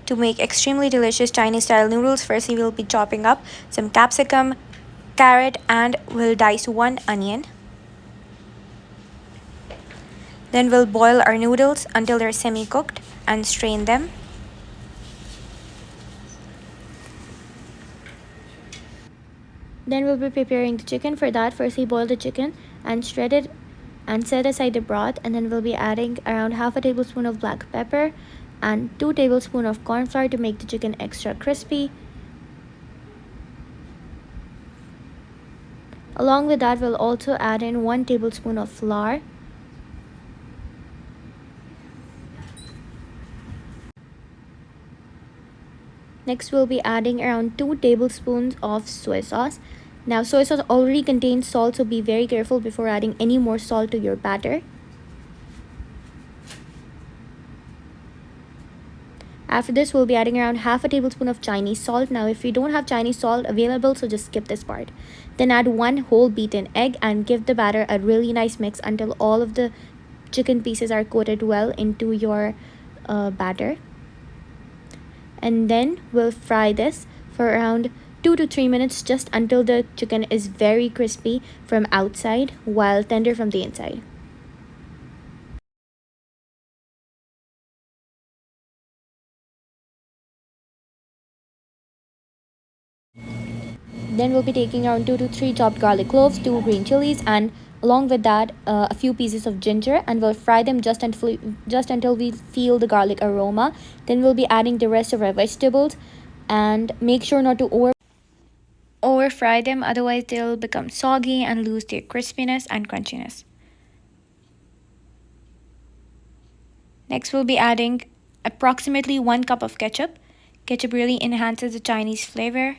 To make extremely delicious Chinese style noodles, firstly we'll be chopping up some capsicum, carrot, and we'll dice one onion. Then we'll boil our noodles until they're semi-cooked and strain them. Then we'll be preparing the chicken. For that, firstly boil the chicken and shred it and set aside the broth, and then we'll be adding around half a tablespoon of black pepper and 2 tablespoons of corn flour to make the chicken extra crispy. Along with that, we'll also add in 1 tablespoon of flour. Next, we'll be adding around 2 tablespoons of soy sauce. Now, soy sauce already contains salt, so be very careful before adding any more salt to your batter. After this, we'll be adding around half a tablespoon of Chinese salt. Now, if you don't have Chinese salt available, so just skip this part. Then add 1 whole beaten egg and give the batter a really nice mix until all of the chicken pieces are coated well into your batter. And then we'll fry this for around 2 to 3 minutes, just until the chicken is very crispy from outside while tender from the inside. Then we'll be taking around 2 to 3 chopped garlic cloves, 2 green chilies, and along with that a few pieces of ginger, and we'll fry them just until we feel the garlic aroma. Then we'll be adding the rest of our vegetables, and make sure not to over fry them, otherwise they'll become soggy and lose their crispiness and crunchiness. Next, we'll be adding approximately 1 cup of ketchup. Ketchup really enhances the Chinese flavor.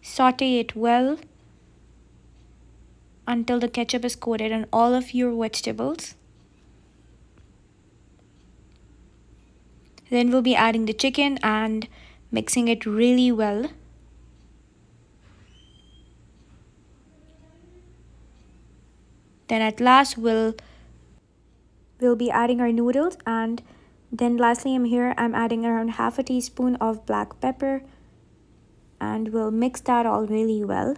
Saute it well until the ketchup is coated on all of your vegetables. Then we'll be adding the chicken and mixing it really well. Then at last we'll be adding our noodles, and then lastly I'm adding around half a teaspoon of black pepper, and we'll mix that all really well.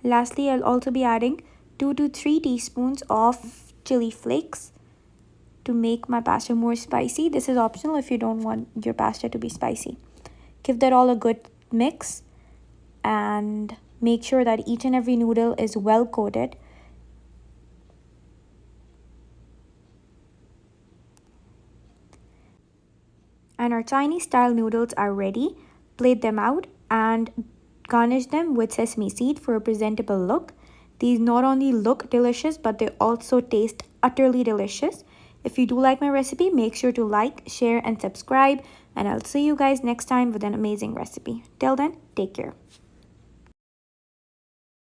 Lastly, I'll also be adding 2 to 3 teaspoons of chili flakes to make my pasta more spicy. This is optional if you don't want your pasta to be spicy. Give that all a good mix and make sure that each and every noodle is well coated. And our Chinese style noodles are ready. Plate them out and garnish them with sesame seed for a presentable look. These not only look delicious, but they also taste utterly delicious. If you do like my recipe, make sure to like, share, and subscribe. And I'll see you guys next time with an amazing recipe. Till then, take care.